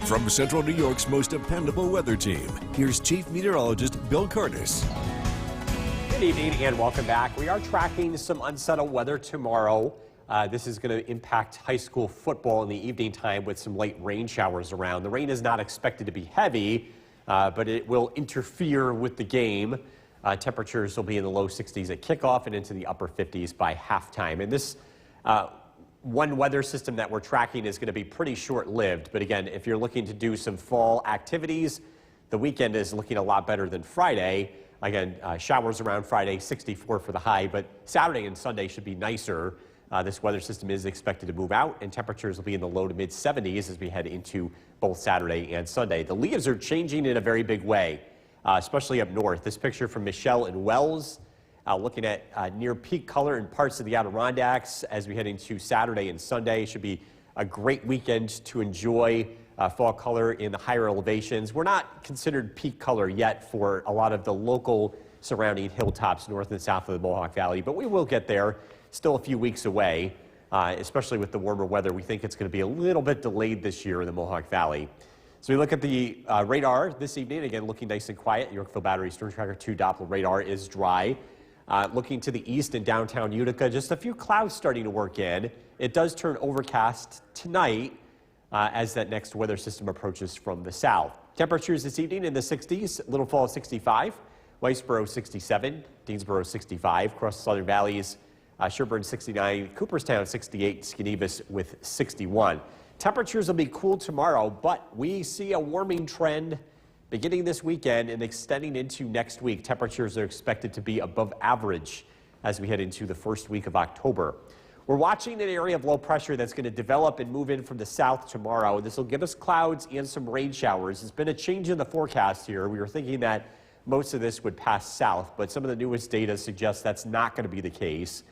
From Central New York's most dependable weather team, here's Chief Meteorologist Bill Curtis. Good evening and welcome back. We are tracking some unsettled weather tomorrow. This is going to impact high school football in the evening time with some light rain showers around. The rain is not expected to be heavy, but it will interfere with the game. Temperatures will be in the low 60s at kickoff and into the upper 50s by halftime. And this one weather system that we're tracking is going to be pretty short-lived. But again, if you're looking to do some fall activities, the weekend is looking a lot better than Friday. Again, showers around Friday, 64 for the high, but Saturday and Sunday should be nicer. This weather system is expected to move out, and temperatures will be in the low to mid 70s as we head into both Saturday and Sunday. The leaves are changing in a very big way, especially up north. This picture from Michelle and Wells, looking at near peak color in parts of the Adirondacks as we head into Saturday and Sunday. Should be a great weekend to enjoy fall color in the higher elevations. We're not considered peak color yet for a lot of the local surrounding hilltops north and south of the Mohawk Valley, but we will get there. Still a few weeks away, especially with the warmer weather. We think it's going to be a little bit delayed this year in the Mohawk Valley. So we look at the radar this evening, again looking nice and quiet. Yorkville Battery Storm Tracker 2 Doppler radar is dry. Looking to the east in downtown Utica, just a few clouds starting to work in. It does turn overcast tonight as that next weather system approaches from the south. Temperatures this evening in the 60s, Little Falls 65, Whitesboro 67, Deansboro 65, across the Southern Valleys, Sherburne 69, Cooperstown 68, Skenevis with 61. Temperatures will be cool tomorrow, but we see a warming trend beginning this weekend and extending into next week. Temperatures are expected to be above average as we head into the first week of October. We're watching an area of low pressure that's going to develop and move in from the south tomorrow. This will give us clouds and some rain showers. It's been a change in the forecast here. We were thinking that most of this would pass south, but some of the newest data suggests that's not going to be the case.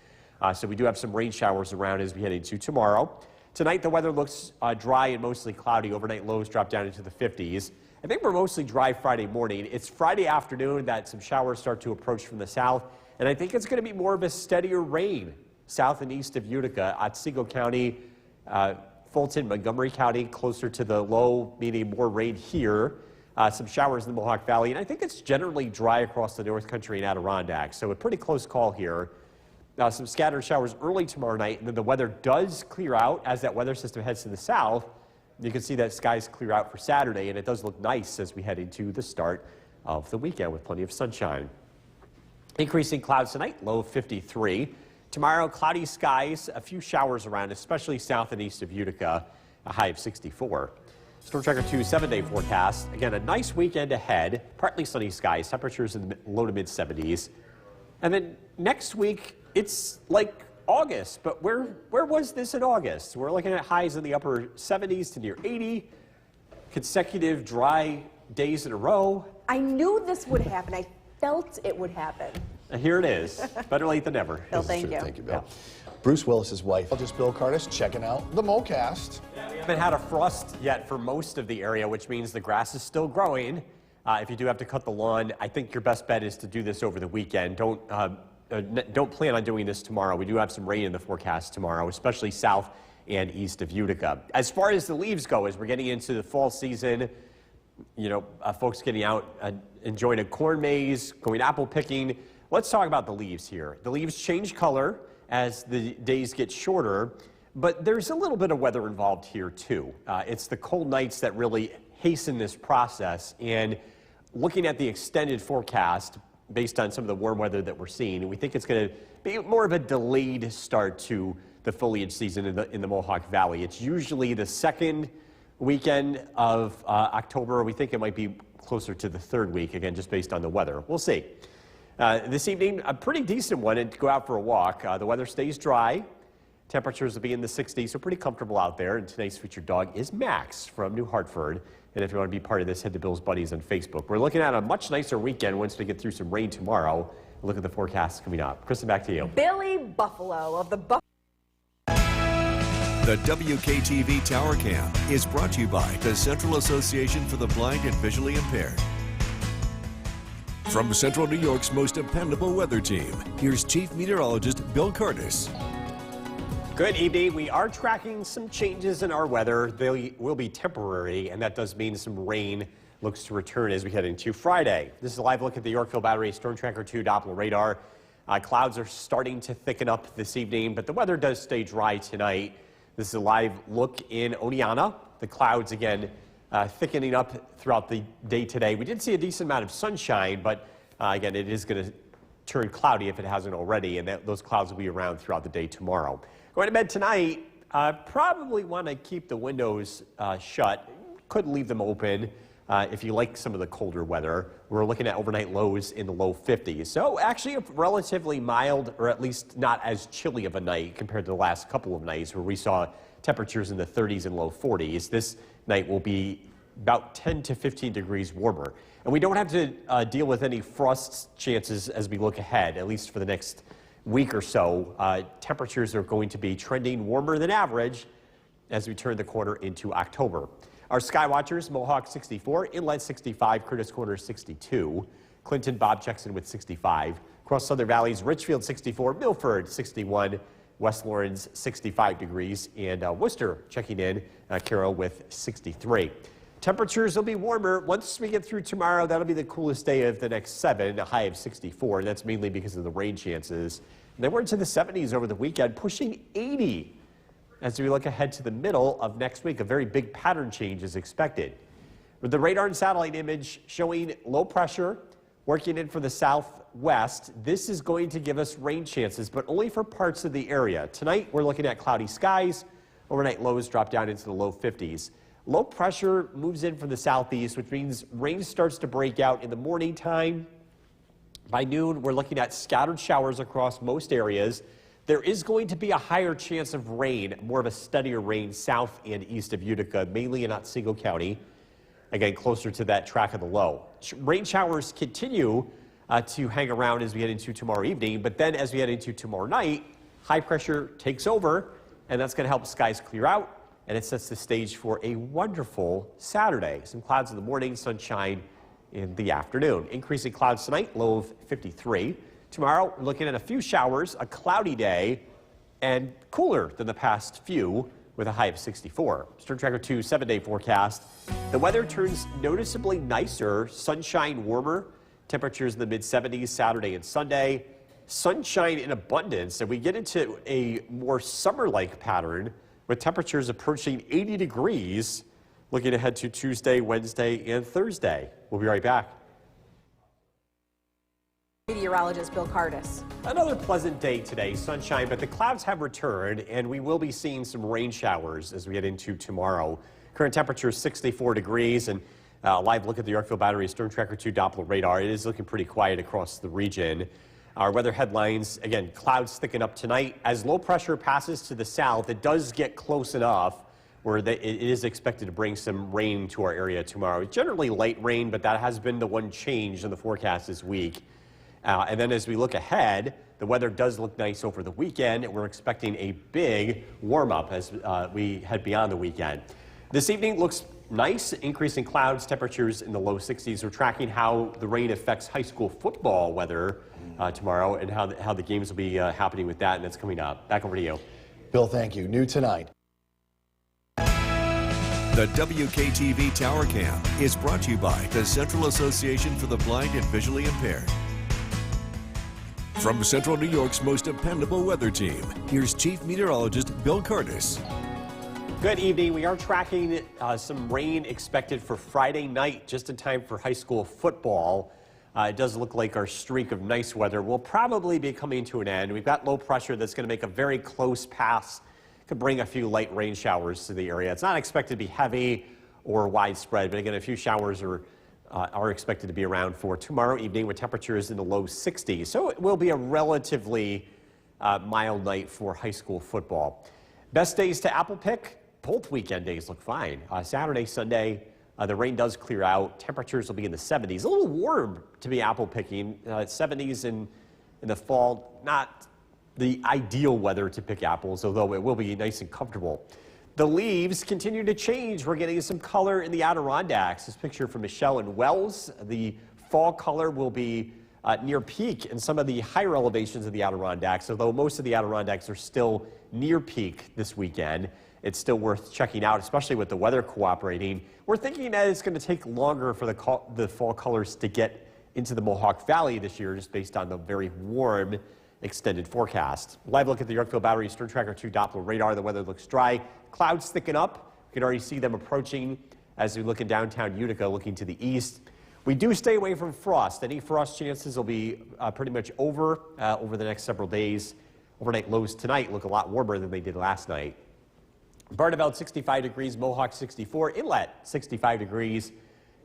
So we do have some rain showers around as we head into tomorrow. Tonight, the weather looks dry and mostly cloudy. Overnight lows drop down into the 50s. I think we're mostly dry Friday morning. It's Friday afternoon that some showers start to approach from the south, and I think it's going to be more of a steadier rain south and east of Utica, Otsego County, Fulton, Montgomery County, closer to the low, meaning more rain here. Some showers in the Mohawk Valley, and I think it's generally dry across the North Country and Adirondack, so a pretty close call here. Some scattered showers early tomorrow night, and then the weather does clear out as that weather system heads to the south. You can see that skies clear out for Saturday, and it does look nice as we head into the start of the weekend with plenty of sunshine. Increasing clouds tonight, low of 53. Tomorrow, cloudy skies, a few showers around, especially south and east of Utica, a high of 64. Storm Tracker 2 7-day forecast. Again, a nice weekend ahead, partly sunny skies, temperatures in the low to mid 70s. And then next week, it's like August, but where was this in August? We're looking at highs in the upper 70s to near 80, consecutive dry days in a row. I knew this would happen. I felt it would happen. And here it is. Better late than never. Bill, thank you. Thank you, Bill. Bruce Willis's wife, just Bill Curtis, checking out the MoCast. We haven't had a frost yet for most of the area, which means the grass is still growing. If you do have to cut the lawn, I think your best bet is to do this over the weekend. Don't plan on doing this tomorrow. We do have some rain in the forecast tomorrow, especially south and east of Utica. As far as the leaves go, as we're getting into the fall season, you know, folks getting out, enjoying a corn maze, going apple picking. Let's talk about the leaves here. The leaves change color as the days get shorter, but there's a little bit of weather involved here too. It's the cold nights that really hasten this process, and looking at the extended forecast, based on some of the warm weather that we're seeing, we think it's going to be more of a delayed start to the foliage season in the Mohawk Valley. It's usually the second weekend of October. We think it might be closer to the third week, again, just based on the weather. We'll see. This evening, a pretty decent one to go out for a walk. The weather stays dry. Temperatures will be in the 60s, so pretty comfortable out there. And today's featured dog is Max from New Hartford. And if you want to be part of this, head to Bill's Buddies on Facebook. We're looking at a much nicer weekend once we get through some rain tomorrow. Look at the forecast coming up. Kristen, back to you. Billy Buffalo of the Buffalo. The WKTV Tower Cam is brought to you by the Central Association for the Blind and Visually Impaired. From Central New York's most dependable weather team, here's Chief Meteorologist Bill Curtis. Good evening. We are tracking some changes in our weather. They will be temporary, and that does mean some rain looks to return as we head into Friday. This is a live look at the Yorkville Battery Storm Tracker 2 Doppler radar. Clouds are starting to thicken up this evening, but the weather does stay dry tonight. This is a live look in Oneonta. The clouds, again, thickening up throughout the day today. We did see a decent amount of sunshine, but again, it is going to turn cloudy if it hasn't already, and those clouds will be around throughout the day tomorrow. Going to bed tonight, probably want to keep the windows shut. Could leave them open if you like some of the colder weather. We're looking at overnight lows in the low 50s. So actually a relatively mild, or at least not as chilly of a night compared to the last couple of nights where we saw temperatures in the 30s and low 40s. This night will be about 10 to 15 degrees warmer. And we don't have to deal with any frost chances as we look ahead, at least for the next week or so. Temperatures are going to be trending warmer than average as we turn the corner into October. Our sky watchers: Mohawk 64, Inlet 65, Curtis Corners 62, Clinton Bob checks in with 65. Across Southern Valleys, Richfield 64, Milford 61, West Lawrence 65 degrees, and Worcester checking in, Carroll with 63. Temperatures will be warmer. Once we get through tomorrow, that'll be the coolest day of the next 7, a high of 64. That's mainly because of the rain chances. And then we're into the 70s over the weekend, pushing 80 as we look ahead to the middle of next week. A very big pattern change is expected. With the radar and satellite image showing low pressure working in for the southwest, this is going to give us rain chances, but only for parts of the area. Tonight, we're looking at cloudy skies. Overnight lows drop down into the low 50s. Low pressure moves in from the southeast, which means rain starts to break out in the morning time. By noon, we're looking at scattered showers across most areas. There is going to be a higher chance of rain, more of a steadier rain south and east of Utica, mainly in Otsego County. Again, closer to that track of the low. Rain showers continue to hang around as we head into tomorrow evening, but then as we head into tomorrow night, high pressure takes over, and that's going to help skies clear out. And it sets the stage for a wonderful Saturday. Some clouds in the morning, sunshine in the afternoon. Increasing clouds tonight, low of 53. Tomorrow, we're looking at a few showers, a cloudy day, and cooler than the past few with a high of 64. Storm Tracker 2 7-day forecast. The weather turns noticeably nicer, sunshine warmer. Temperatures in the mid-70s Saturday and Sunday. Sunshine in abundance, and we get into a more summer-like pattern with temperatures approaching 80 degrees, looking ahead to Tuesday, Wednesday, and Thursday. We'll be right back. Meteorologist Bill Cardis. Another pleasant day today, sunshine, but the clouds have returned, and we will be seeing some rain showers as we get into tomorrow. Current temperature is 64 degrees, and a live look at the Yorkville Battery Storm Tracker 2 Doppler radar. It is looking pretty quiet across the region. Our weather headlines, again, clouds thicken up tonight. As low pressure passes to the south, it does get close enough where it is expected to bring some rain to our area tomorrow. Generally light rain, but that has been the one change in the forecast this week. And then as we look ahead, the weather does look nice over the weekend. We're expecting a big warm-up as we head beyond the weekend. This evening looks nice, increasing clouds, temperatures in the low 60s. We're tracking how the rain affects high school football weather tomorrow and how the games will be happening with that, and that's coming up. Back over to you. Bill, thank you. New tonight. The WKTV Tower Cam is brought to you by the Central Association for the Blind and Visually Impaired. From Central New York's most dependable weather team, here's Chief Meteorologist Bill Cardis. Good evening. We are tracking some rain expected for Friday night, just in time for high school football. It does look like our streak of nice weather will probably be coming to an end. We've got low pressure that's going to make a very close pass. Could bring a few light rain showers to the area. It's not expected to be heavy or widespread, but again, a few showers are expected to be around for tomorrow evening with temperatures in the low 60s. So it will be a relatively mild night for high school football. Best days to apple pick, both weekend days look fine. Saturday, Sunday, the rain does clear out. Temperatures will be in the 70s. A little warm to be apple picking. 70s in the fall, not the ideal weather to pick apples, although it will be nice and comfortable. The leaves continue to change. We're getting some color in the Adirondacks. This picture from Michelle and Wells. The fall color will be near peak in some of the higher elevations of the Adirondacks, although most of the Adirondacks are still near peak this weekend. It's still worth checking out, especially with the weather cooperating. We're thinking that it's going to take longer for the fall colors to get into the Mohawk Valley this year, just based on the very warm extended forecast. Live look at the Yorkville Battery Storm Tracker 2 Doppler radar. The weather looks dry. Clouds thicken up. You can already see them approaching as we look in downtown Utica, looking to the east. We do stay away from frost. Any frost chances will be pretty much over the next several days. Overnight lows tonight look a lot warmer than they did last night. Barneveld 65 degrees, Mohawk 64, Inlet 65 degrees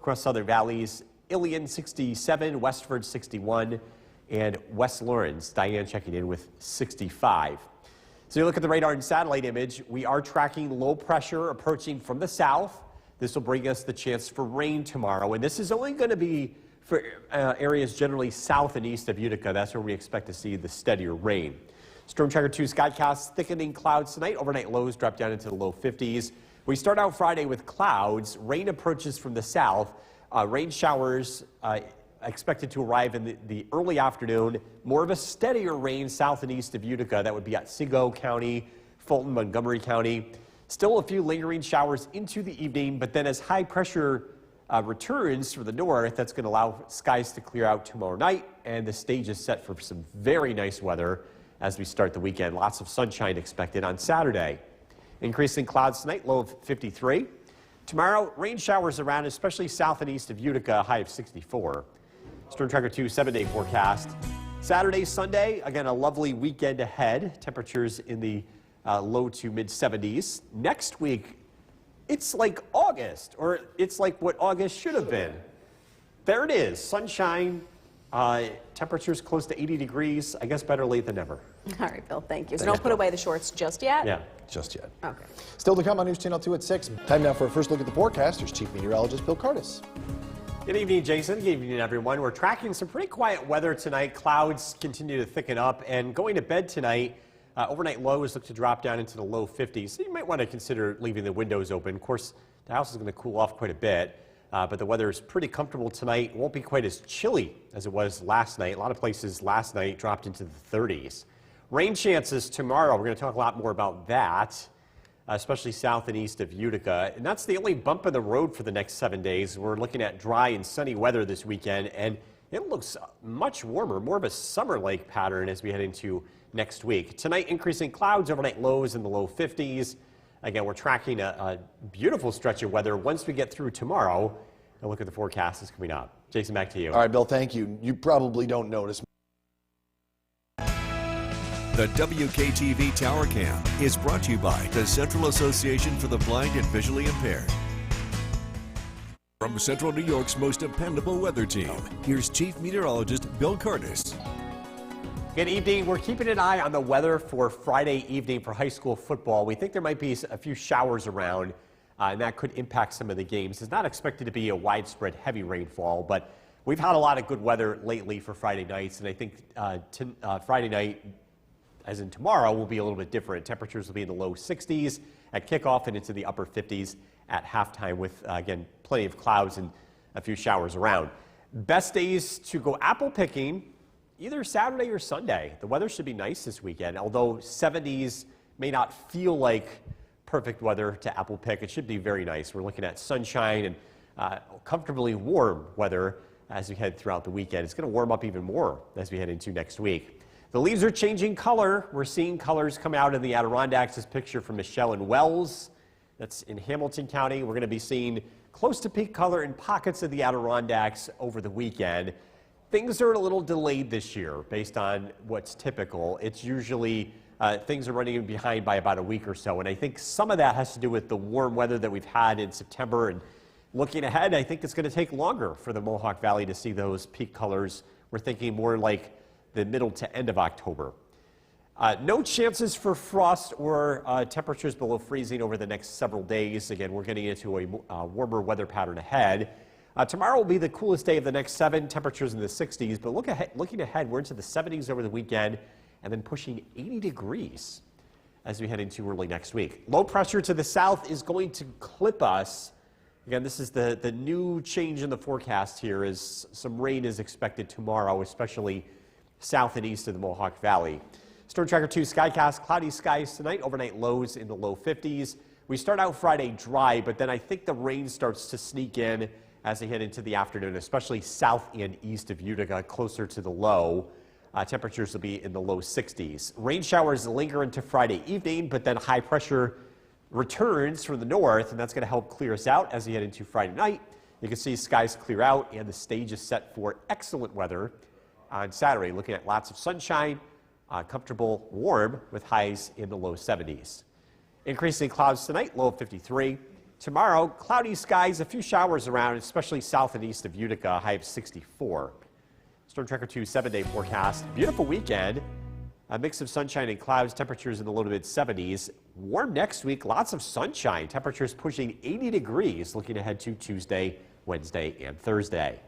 across southern valleys, Ilion 67, Westford 61, and West Lawrence, Diane checking in with 65. So you look at the radar and satellite image, we are tracking low pressure approaching from the south. This will bring us the chance for rain tomorrow, and this is only going to be for areas generally south and east of Utica. That's where we expect to see the steadier rain. Storm Tracker 2 Skycast, thickening clouds tonight. Overnight lows drop down into the low 50s. We start out Friday with clouds. Rain approaches from the south. Rain showers expected to arrive in the early afternoon. More of a steadier rain south and east of Utica. That would be Otsego County, Fulton, Montgomery County. Still a few lingering showers into the evening, but then as high pressure returns from the north, that's going to allow skies to clear out tomorrow night, and the stage is set for some very nice weather as we start the weekend. Lots of sunshine expected on Saturday. Increasing clouds tonight, low of 53. Tomorrow, rain showers around, especially south and east of Utica, high of 64. Storm Tracker 2 7-day forecast. Saturday, Sunday, again, a lovely weekend ahead. Temperatures in the low to mid 70s. Next week, it's like August, or it's like what August should have been. There it is, sunshine, temperatures close to 80 degrees. I guess better late than never. All right, Bill, thank you. So don't put away the shorts just yet? Yeah. Just yet. Okay. Still to come on News Channel 2 at 6. Time now for a first look at the forecast. Here's Chief Meteorologist Bill Curtis. Good evening, Jason. Good evening, everyone. We're tracking some pretty quiet weather tonight. Clouds continue to thicken up, and going to bed tonight, overnight lows look to drop down into the low 50s. So you might want to consider leaving the windows open. Of course, the house is going to cool off quite a bit, but the weather is pretty comfortable tonight. It won't be quite as chilly as it was last night. A lot of places last night dropped into the 30s. Rain chances tomorrow. We're going to talk a lot more about that, especially south and east of Utica. And that's the only bump in the road for the next 7 days. We're looking at dry and sunny weather this weekend, and it looks much warmer, more of a summer-like pattern as we head into next week. Tonight, increasing clouds, overnight lows in the low 50s. Again, we're tracking a beautiful stretch of weather once we get through tomorrow. And look at the forecast is coming up. Jason, back to you. All right, Bill, thank you. You probably don't notice. The WKTV Tower Cam is brought to you by the Central Association for the Blind and Visually Impaired. From Central New York's most dependable weather team, here's Chief Meteorologist Bill Curtis. Good evening. We're keeping an eye on the weather for Friday evening for high school football. We think there might be a few showers around, and that could impact some of the games. It's not expected to be a widespread heavy rainfall, but we've had a lot of good weather lately for Friday nights, and I think Friday night, as in tomorrow, will be a little bit different. Temperatures will be in the low 60s at kickoff and into the upper 50s at halftime with, again, plenty of clouds and a few showers around. Best days to go apple picking, either Saturday or Sunday. The weather should be nice this weekend, although 70s may not feel like perfect weather to apple pick. It should be very nice. We're looking at sunshine and comfortably warm weather as we head throughout the weekend. It's going to warm up even more as we head into next week. The leaves are changing color. We're seeing colors come out in the Adirondacks. This picture from Michelle and Wells. That's in Hamilton County. We're going to be seeing close to peak color in pockets of the Adirondacks over the weekend. Things are a little delayed this year based on what's typical. It's usually things are running behind by about a week or so. And I think some of that has to do with the warm weather that we've had in September. And looking ahead, I think it's going to take longer for the Mohawk Valley to see those peak colors. We're thinking more like the middle to end of October. No chances for frost or temperatures below freezing over the next several days. Again, we're getting into a warmer weather pattern ahead. Tomorrow will be the coolest day of the next 7, temperatures in the 60s, but looking ahead, we're into the 70s over the weekend and then pushing 80 degrees as we head into early next week. Low pressure to the south is going to clip us. Again, this is the new change in the forecast here, is some rain is expected tomorrow, especially south and east of the Mohawk Valley. Storm Tracker 2 Skycast, cloudy skies tonight, overnight lows in the low 50s. We start out Friday dry, but then I think the rain starts to sneak in as they head into the afternoon, especially south and east of Utica, closer to the low. Temperatures will be in the low 60s. Rain showers linger into Friday evening, but then high pressure returns from the north, and that's going to help clear us out as we head into Friday night. You can see skies clear out, and the stage is set for excellent weather on Saturday, looking at lots of sunshine, comfortable warm with highs in the low 70s. Increasing clouds tonight, low of 53. Tomorrow, cloudy skies, a few showers around, especially south and east of Utica, high of 64. Storm Tracker 2 7-day forecast. Beautiful weekend. A mix of sunshine and clouds, temperatures in the low to mid 70s. Warm next week, lots of sunshine, temperatures pushing 80 degrees looking ahead to Tuesday, Wednesday, and Thursday.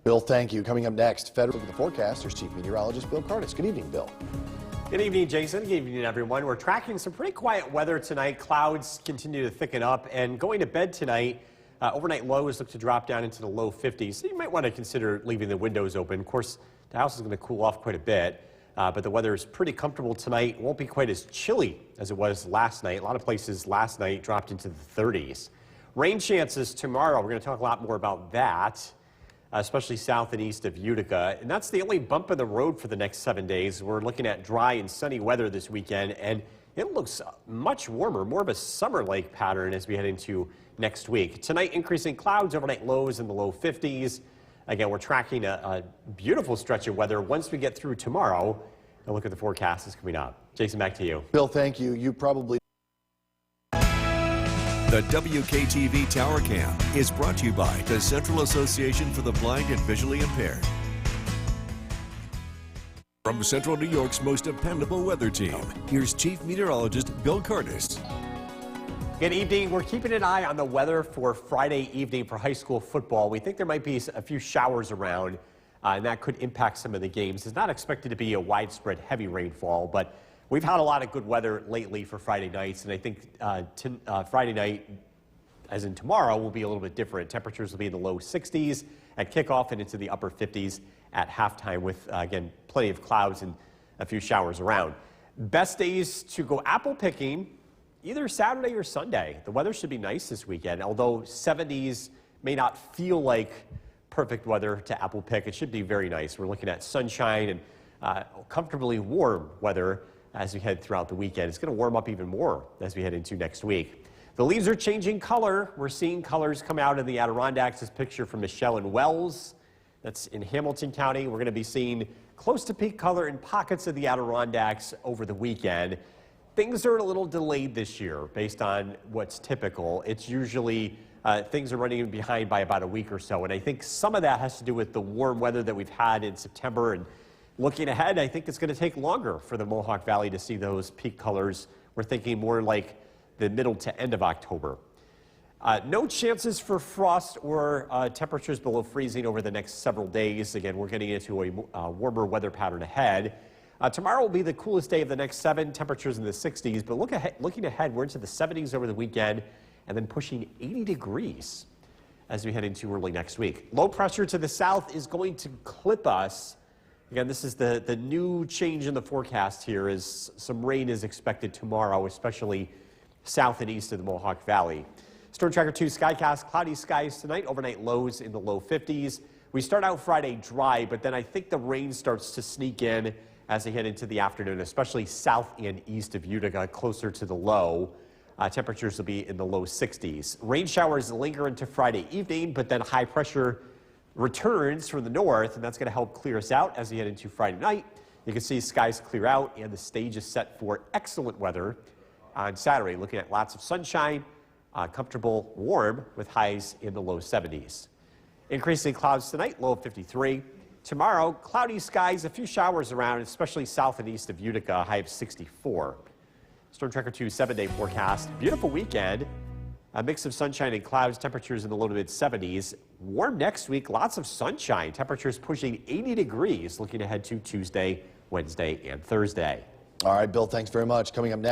Bill, thank you. Coming up next, Federal look at the forecast. There's Chief Meteorologist Bill Curtis. Good evening, Bill. Good evening, Jason. Good evening, everyone. We're tracking some pretty quiet weather tonight. Clouds continue to thicken up, and going to bed tonight, overnight lows look to drop down into the low 50s. So you might want to consider leaving the windows open. Of course, the house is going to cool off quite a bit, But the weather is pretty comfortable tonight. Won't be quite as chilly as it was last night. A lot of places last night dropped into the 30s. Rain chances tomorrow. We're going to talk a lot more about that, especially south and east of Utica. And that's the only bump in the road for the next 7 days. We're looking at dry and sunny weather this weekend, and it looks much warmer, more of a summer-like pattern as we head into next week. Tonight, increasing clouds, overnight lows in the low 50s. Again, we're tracking a beautiful stretch of weather once we get through tomorrow. A look at the forecast is coming up. Jason, back to you. Bill, thank you. You probably... The WKTV Tower Cam is brought to you by the Central Association for the Blind and Visually Impaired. From Central New York's most dependable weather team, here's Chief Meteorologist Bill Curtis. Good evening. We're keeping an eye on the weather for Friday evening for high school football. We think there might be a few showers around, and that could impact some of the games. It's not expected to be a widespread heavy rainfall, but we've had a lot of good weather lately for Friday nights, and I think Friday night, as in tomorrow, will be a little bit different. Temperatures will be in the low 60s at kickoff and into the upper 50s at halftime with, again, plenty of clouds and a few showers around. Best days to go apple picking, either Saturday or Sunday. The weather should be nice this weekend, although 70s may not feel like perfect weather to apple pick. It should be very nice. We're looking at sunshine and comfortably warm weather as we head throughout the weekend. It's going to warm up even more as we head into next week. The leaves are changing color. We're seeing colors come out in the Adirondacks. This picture from Michelle and Wells. That's in Hamilton County. We're going to be seeing close to peak color in pockets of the Adirondacks over the weekend. Things are a little delayed this year based on what's typical. It's usually things are running behind by about a week or so, and I think some of that has to do with the warm weather that we've had in September. And looking ahead, I think it's going to take longer for the Mohawk Valley to see those peak colors. We're thinking more like the middle to end of October. No chances for frost or temperatures below freezing over the next several days. Again, we're getting into a warmer weather pattern ahead. Tomorrow will be the coolest day of the next 7, temperatures in the 60s, but looking ahead, we're into the 70s over the weekend and then pushing 80 degrees as we head into early next week. Low pressure to the south is going to clip us. Again, this is the new change in the forecast here, is some rain is expected tomorrow, especially south and east of the Mohawk Valley. Storm Tracker 2 Skycast, cloudy skies tonight, overnight lows in the low 50s. We start out Friday dry, but then I think the rain starts to sneak in as they head into the afternoon, especially south and east of Utica, closer to the low. Temperatures will be in the low 60s. Rain showers linger into Friday evening, but then high pressure returns from the north, and that's going to help clear us out as we head into Friday night. You can see skies clear out, and the stage is set for excellent weather on Saturday. Looking at lots of sunshine, comfortable warm with highs in the low 70s. Increasing clouds tonight, low of 53. Tomorrow, cloudy skies, a few showers around, especially south and east of Utica, high of 64. Storm Tracker 2 7-day forecast. Beautiful weekend. A mix of sunshine and clouds, temperatures in the low to mid 70s. Warm next week, lots of sunshine. Temperatures pushing 80 degrees looking ahead to Tuesday, Wednesday, and Thursday. All right, Bill, thanks very much. Coming up next.